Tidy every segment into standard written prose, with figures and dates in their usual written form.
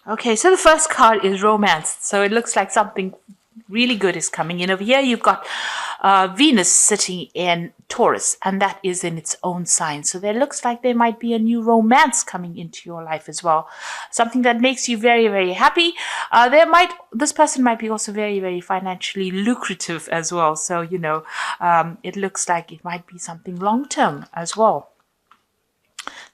Okay, so the first card is romance. So it looks like something really good is coming in. Over here, you've got Venus sitting in Taurus, and that is in its own sign. So there looks like there might be a new romance coming into your life as well. Something that makes you very, very happy. This person might be also very, very financially lucrative as well. So, it looks like it might be something long-term as well.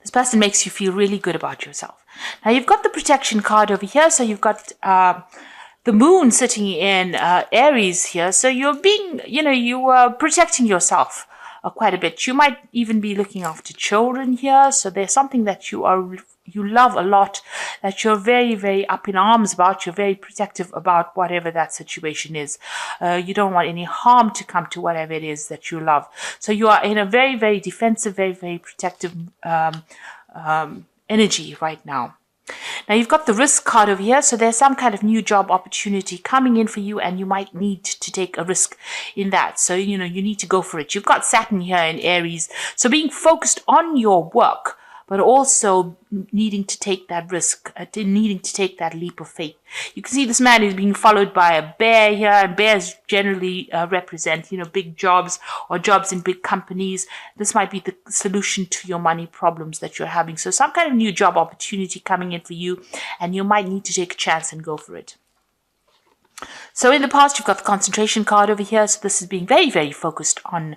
This person makes you feel really good about yourself. Now, you've got the protection card over here. So you've got the moon sitting in Aries here. So you're being, you are protecting yourself quite a bit. You might even be looking after children here. So there's something that you love a lot, that you're very, very up in arms about. You're very protective about whatever that situation is. You don't want any harm to come to whatever it is that you love. So you are in a very, very defensive, very, very protective energy right now. Now, you've got the risk card over here. So there's some kind of new job opportunity coming in for you, and you might need to take a risk in that. So, you need to go for it. You've got Saturn here in Aries. So being focused on your work, but also needing to take that risk, needing to take that leap of faith. You can see this man is being followed by a bear here, and bears generally represent, big jobs or jobs in big companies. This might be the solution to your money problems that you're having. So some kind of new job opportunity coming in for you, and you might need to take a chance and go for it. So in the past, you've got the concentration card over here. So this is being very, very focused on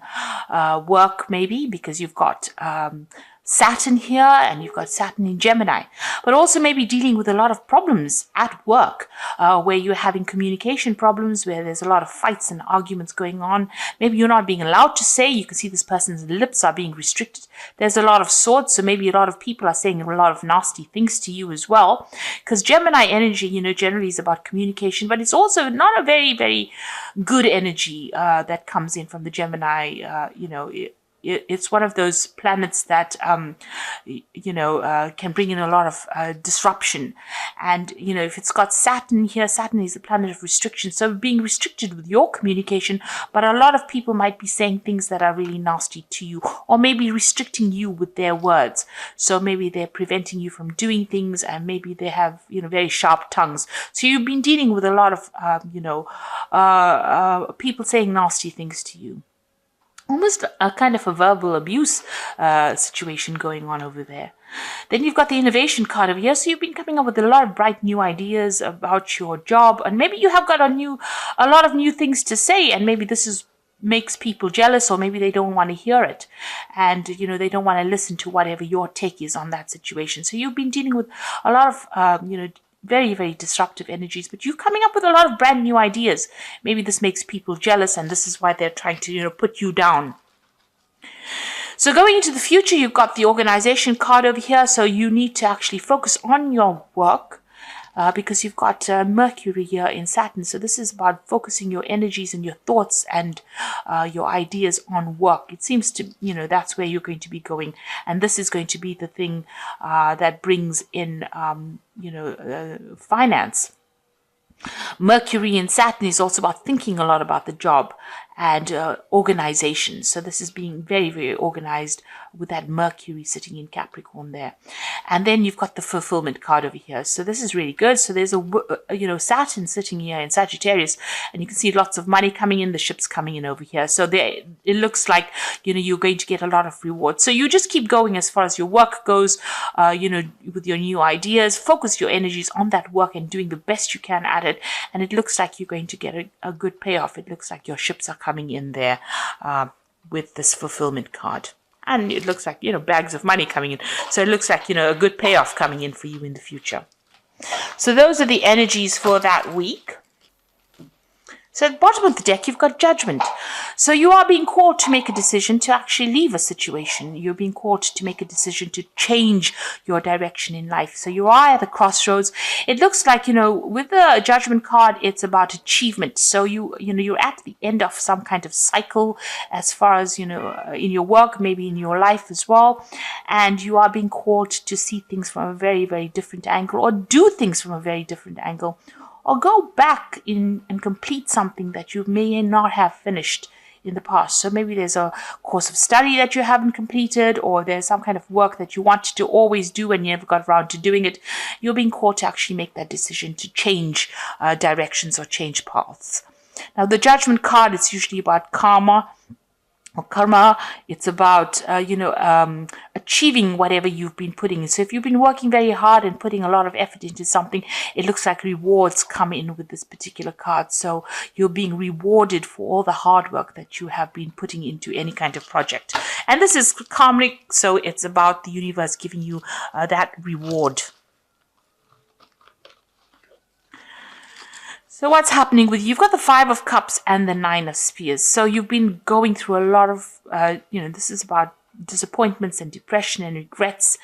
work, maybe, because you've got Saturn here, and you've got Saturn in Gemini, but also maybe dealing with a lot of problems at work, where you're having communication problems, where there's a lot of fights and arguments going on. Maybe you're not being allowed to say. You can see this person's lips are being restricted. There's a lot of swords, so maybe a lot of people are saying a lot of nasty things to you as well, because Gemini energy, generally is about communication, but it's also not a very, very good energy that comes in from the Gemini. It's one of those planets that, can bring in a lot of disruption. And, if it's got Saturn here, Saturn is a planet of restriction. So being restricted with your communication, but a lot of people might be saying things that are really nasty to you, or maybe restricting you with their words. So maybe they're preventing you from doing things, and maybe they have, very sharp tongues. So you've been dealing with a lot of, people saying nasty things to you. Almost a kind of a verbal abuse situation going on over there. Then you've got the innovation card over here. So you've been coming up with a lot of bright new ideas about your job, and maybe you have got a lot of new things to say, and maybe this makes people jealous, or maybe they don't want to hear it, and they don't want to listen to whatever your take is on that situation. So you've been dealing with a lot of very, very disruptive energies, but you're coming up with a lot of brand new ideas. Maybe this makes people jealous, and this is why they're trying to, put you down. So going into the future, you've got the organization card over here. So you need to actually focus on your work, because you've got Mercury here in Saturn. So this is about focusing your energies and your thoughts and your ideas on work. It seems to, that's where you're going to be going. And this is going to be the thing that brings in, finance. Mercury in Saturn is also about thinking a lot about the job and organization. So this is being very, very organized with that Mercury sitting in Capricorn there. And then you've got the fulfillment card over here. So this is really good. So there's Saturn sitting here in Sagittarius, and you can see lots of money coming in, the ships coming in over here. So it looks like, you're going to get a lot of rewards. So you just keep going as far as your work goes, with your new ideas. Focus your energies on that work and doing the best you can at it. And it looks like you're going to get a good payoff. It looks like your ships are coming in there with this fulfillment card. And it looks like, bags of money coming in. So it looks like, a good payoff coming in for you in the future. So those are the energies for that week. So at the bottom of the deck, you've got Judgment. So you are being called to make a decision to actually leave a situation. You're being called to make a decision to change your direction in life. So you are at the crossroads. It looks like, with the Judgment card, it's about achievement. So you're at the end of some kind of cycle as far as, in your work, maybe in your life as well. And you are being called to see things from a very, very different angle, or do things from a very different angle, or go back in and complete something that you may not have finished in the past. So maybe there's a course of study that you haven't completed, or there's some kind of work that you wanted to always do and you never got around to doing it. You're being called to actually make that decision to change directions or change paths. Now, the Judgment card is usually about karma. Karma, it's about achieving whatever you've been putting in. So if you've been working very hard and putting a lot of effort into something, it looks like rewards come in with this particular card. So you're being rewarded for all the hard work that you have been putting into any kind of project. And this is karmic, so it's about the universe giving you that reward. So what's happening with you? You've got the 5 of Cups and the 9 of Spears. So you've been going through a lot of, this is about disappointments and depression and regrets.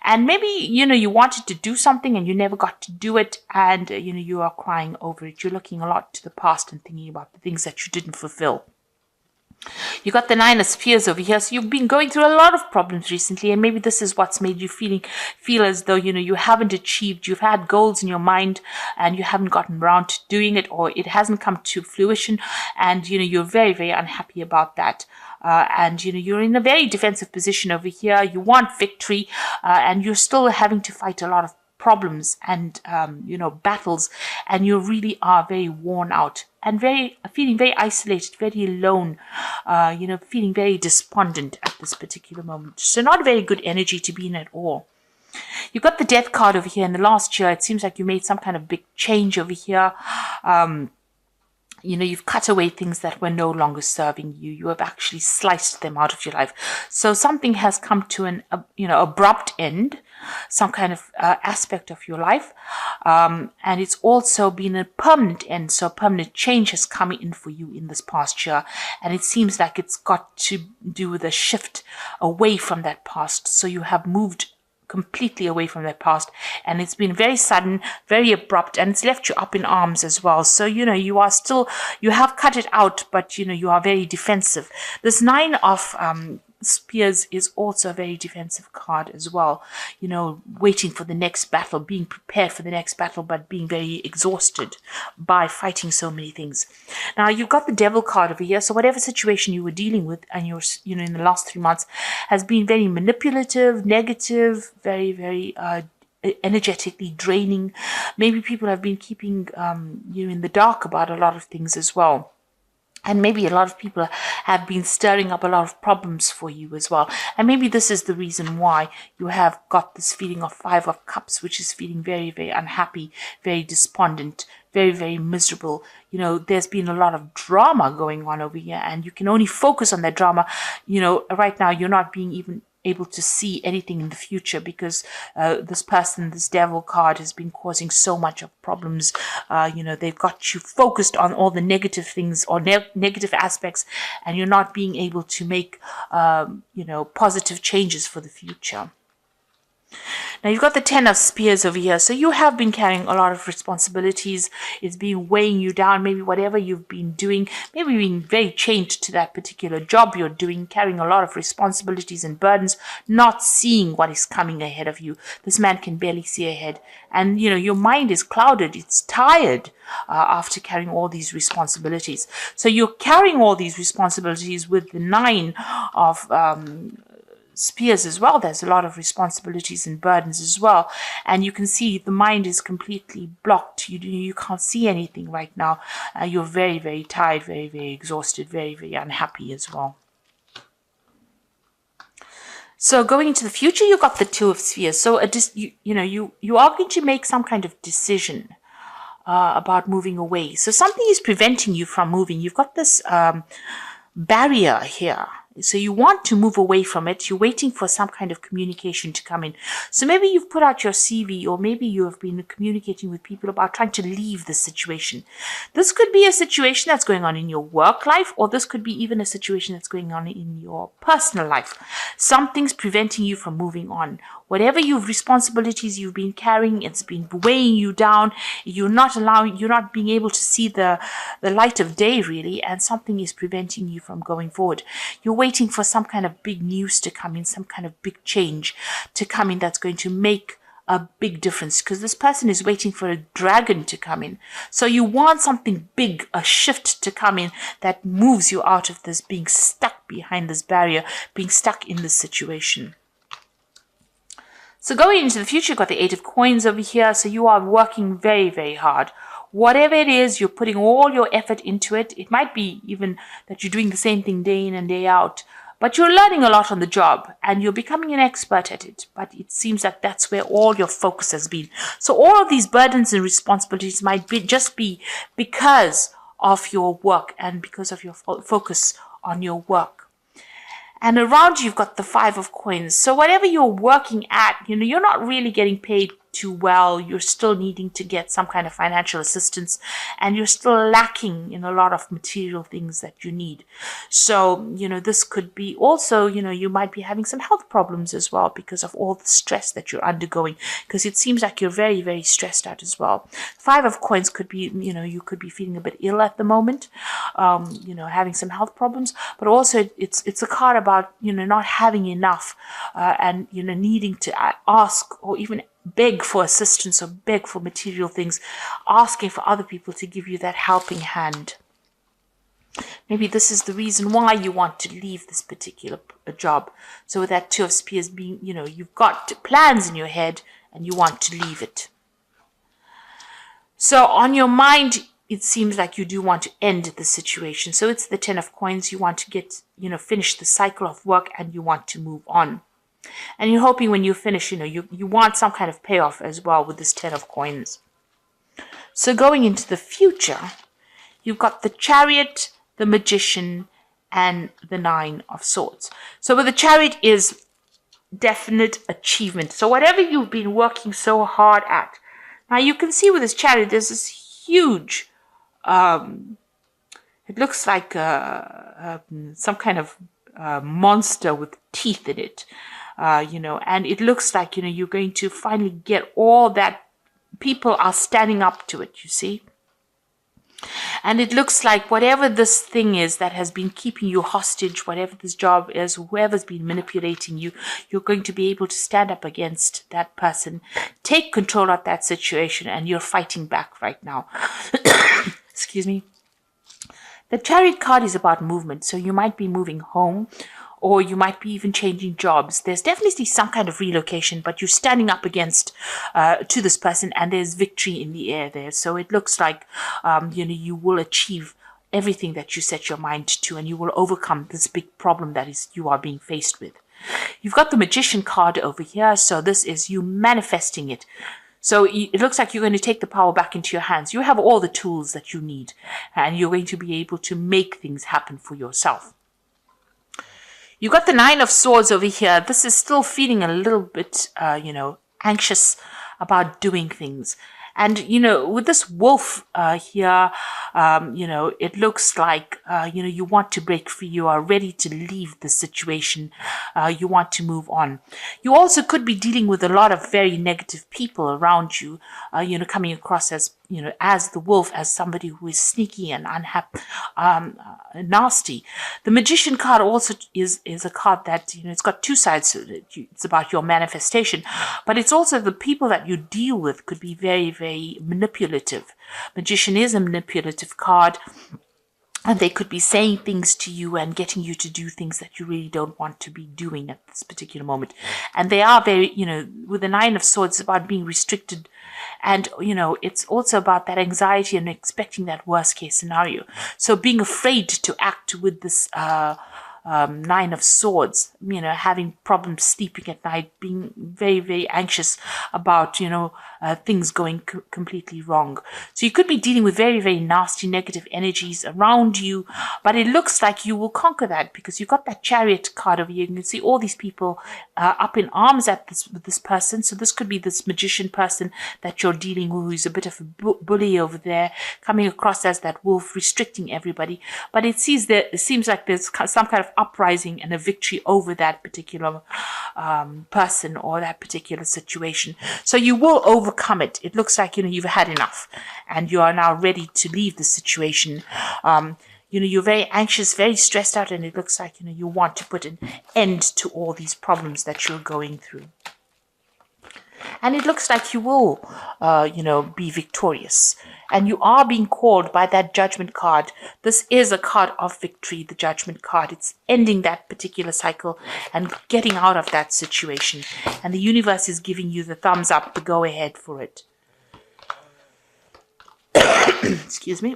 And maybe, you wanted to do something and you never got to do it. And, you are crying over it. You're looking a lot to the past and thinking about the things that you didn't fulfill. You got the 9 of Spears over here. So you've been going through a lot of problems recently, and maybe this is what's made you feel as though, you haven't achieved. You've had goals in your mind and you haven't gotten around to doing it, or it hasn't come to fruition, and, you're very, very unhappy about that. And, you're in a very defensive position over here. You want victory, and you're still having to fight a lot of problems and battles, and you really are very worn out and feeling very isolated, very alone, feeling very despondent at this particular moment. So not a very good energy to be in at all. You've got the Death card over here. In the last year, it seems like you made some kind of big change over here. You've cut away things that were no longer serving you. You have actually sliced them out of your life. So something has come to an, abrupt end, some kind of aspect of your life. And it's also been a permanent end. So permanent change has come in for you in this past year. And it seems like it's got to do with a shift away from that past. So you have moved completely away from that past, and it's been very sudden, very abrupt, and it's left you up in arms as well. So you have cut it out, but you are very defensive. This 9 of Spears is also a very defensive card as well, waiting for the next battle, being prepared for the next battle, but being very exhausted by fighting so many things. Now you've got the Devil card over here. So whatever situation you were dealing with and you're in the last 3 months has been very manipulative, negative, very, very energetically draining. Maybe people have been keeping you in the dark about a lot of things as well. And maybe a lot of people have been stirring up a lot of problems for you as well. And maybe this is the reason why you have got this feeling of 5 of Cups, which is feeling very, very unhappy, very despondent, very, very miserable. There's been a lot of drama going on over here, and you can only focus on that drama. Right now you're not being even able to see anything in the future, because this Devil card has been causing so much of problems. They've got you focused on all the negative things or negative aspects, and you're not being able to make positive changes for the future. Now you've got the 10 of Spears over here. So you have been carrying a lot of responsibilities. It's been weighing you down. Maybe whatever you've been doing, maybe being very chained to that particular job you're doing, carrying a lot of responsibilities and burdens, not seeing what is coming ahead of you. This man can barely see ahead. And, your mind is clouded. It's tired after carrying all these responsibilities. So you're carrying all these responsibilities with the 9 of Spears as well. There's a lot of responsibilities and burdens as well, and you can see the mind is completely blocked. You can't see anything right now. You're very, very tired, very, very exhausted, very, very unhappy as well. So going into the future, you've got the 2 of Spheres. So you are going to make some kind of decision about moving away. So something is preventing you from moving. You've got this barrier here. So you want to move away from it. You're waiting for some kind of communication to come in. So maybe you've put out your CV, or maybe you have been communicating with people about trying to leave the situation. This could be a situation that's going on in your work life, or this could be even a situation that's going on in your personal life. Something's preventing you from moving on. Whatever responsibilities you've been carrying, it's been weighing you down. You're not being able to see the light of day, really, and something is preventing you from going forward. You're waiting for some kind of big news to come in, some kind of big change to come in that's going to make a big difference, because this person is waiting for a dragon to come in. So you want something big, a shift to come in that moves you out of this being stuck behind this barrier, being stuck in this situation. So going into the future, you've got the 8 of Coins over here. So you are working very, very hard. Whatever it is, you're putting all your effort into it. It might be even that you're doing the same thing day in and day out, but you're learning a lot on the job and you're becoming an expert at it. But it seems like that's where all your focus has been. So all of these burdens and responsibilities might just be because of your work and because of your focus on your work. And around you, you've got the 5 of Coins. So whatever you're working at, you're not really getting paid too well. You're still needing to get some kind of financial assistance, and you're still lacking in a lot of material things that you need. So, this could be also, you might be having some health problems as well because of all the stress that you're undergoing, because it seems like you're very, very stressed out as well. 5 of Coins could be, you could be feeling a bit ill at the moment, having some health problems, but also it's a card about, not having enough, and, needing to ask or even beg for assistance or beg for material things, asking for other people to give you that helping hand. Maybe this is the reason why you want to leave this particular job. So with that 2 of Spears being, you've got plans in your head and you want to leave it. So on your mind, it seems like you do want to end the situation. So it's the 10 of Coins. You want to get, finish the cycle of work and you want to move on. And you're hoping when you finish, you want some kind of payoff as well with this 10 of Coins. So going into the future, you've got the Chariot, the Magician, and the 9 of Swords. So with the Chariot is definite achievement. So whatever you've been working so hard at. Now you can see with this Chariot, there's this huge, it looks like some kind of monster with teeth in it. And it looks like, you're going to finally get all that. People are standing up to it, you see. And it looks like whatever this thing is that has been keeping you hostage, whatever this job is, whoever's been manipulating you, you're going to be able to stand up against that person, take control of that situation, and you're fighting back right now. Excuse me. The Chariot card is about movement, so you might be moving home, or you might be even changing jobs. There's definitely some kind of relocation, but you're standing up against to this person, and there's victory in the air there. So it looks like you will achieve everything that you set your mind to, and you will overcome this big problem that is you are being faced with. You've got the Magician card over here, so this is you manifesting it. So it looks like you're going to take the power back into your hands. You have all the tools that you need, and you're going to be able to make things happen for yourself. You got the 9 of Swords over here. This is still feeling a little bit, anxious about doing things. And, with this wolf here, it looks like, you want to break free. You are ready to leave the situation. You want to move on. You also could be dealing with a lot of very negative people around you, coming across as, as the wolf, as somebody who is sneaky and unhappy, nasty. The Magician card also is a card that, it's got two sides to it. It's about your manifestation, but it's also the people that you deal with could be very, very manipulative. Magician is a manipulative card, and they could be saying things to you and getting you to do things that you really don't want to be doing at this particular moment. And they are very, with the 9 of Swords, it's about being restricted. And, it's also about that anxiety and expecting that worst case scenario. So being afraid to act with this 9 of Swords, having problems sleeping at night, being very, very anxious about, things going completely wrong. So you could be dealing with very, very nasty negative energies around you, but it looks like you will conquer that because you've got that Chariot card over here. You can see all these people up in arms at this person. So this could be this Magician person that you're dealing with, who's a bit of a bully over there, coming across as that wolf, restricting everybody. But it seems like there's some kind of uprising and a victory over that particular person or that particular situation. So you will overcome it. It looks like, you've had enough and you are now ready to leave the situation. You're very anxious, very stressed out, and it looks like, you want to put an end to all these problems that you're going through. And it looks like you will, be victorious. And you are being called by that judgment card. This is a card of victory, the judgment card. It's ending that particular cycle and getting out of that situation. And the universe is giving you the thumbs up, the go ahead for it. Excuse me.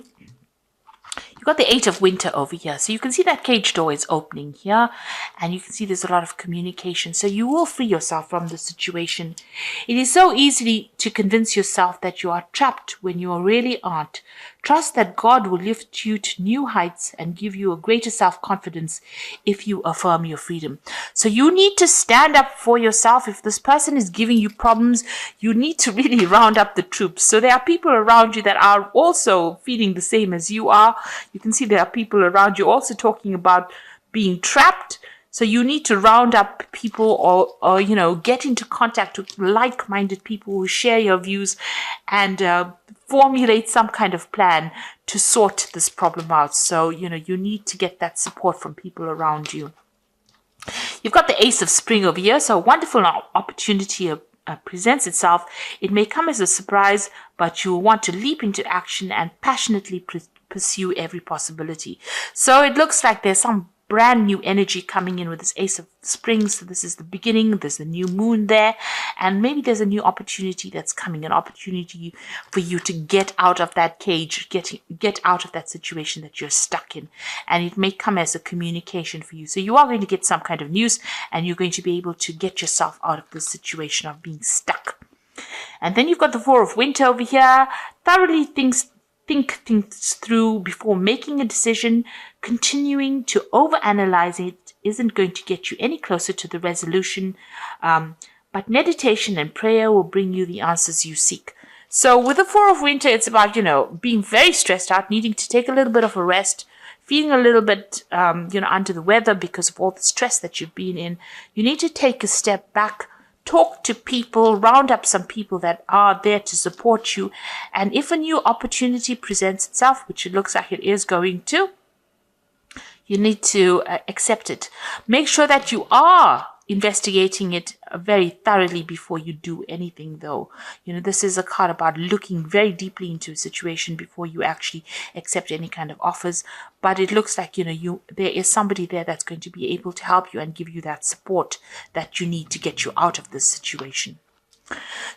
You've got the Eight of Winter over here. So you can see that cage door is opening here. And you can see there's a lot of communication. So you will free yourself from the situation. It is so easy to convince yourself that you are trapped when you really aren't. Trust that God will lift you to new heights and give you a greater self-confidence if you affirm your freedom. So you need to stand up for yourself. If this person is giving you problems, you need to really round up the troops. So there are people around you that are also feeling the same as you are. You can see there are people around you also talking about being trapped. So you need to round up people or get into contact with like-minded people who share your views and formulate some kind of plan to sort this problem out. So, you need to get that support from people around you. You've got the Ace of Spring over here. So a wonderful opportunity presents itself. It may come as a surprise, but you will want to leap into action and passionately pursue every possibility. So it looks like there's some brand new energy coming in with this Ace of Spring. So this is the beginning. There's a new moon there. And maybe there's a new opportunity that's coming. An opportunity for you to get out of that cage. Get out of that situation that you're stuck in. And it may come as a communication for you. So you are going to get some kind of news. And you're going to be able to get yourself out of this situation of being stuck. And then you've got the Four of Winter over here. Thoroughly think things through before making a decision. Continuing to overanalyze it isn't going to get you any closer to the resolution, but meditation and prayer will bring you the answers you seek. So with the Four of Winter, it's about, being very stressed out, needing to take a little bit of a rest, feeling a little bit, under the weather because of all the stress that you've been in. You need to take a step back, talk to people, round up some people that are there to support you. And if a new opportunity presents itself, which it looks like it is going to, you need to accept it. Make sure that you are investigating it very thoroughly before you do anything, though. This is a card about looking very deeply into a situation before you actually accept any kind of offers. But it looks like, there is somebody there that's going to be able to help you and give you that support that you need to get you out of this situation.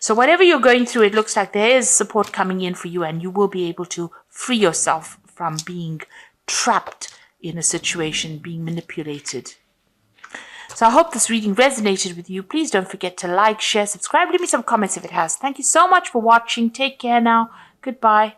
So whatever you're going through, it looks like there is support coming in for you and you will be able to free yourself from being trapped in a situation, being manipulated. So I hope this reading resonated with you. Please don't forget to like, share, subscribe. Leave me some comments if it has. Thank you so much for watching. Take care now. Goodbye.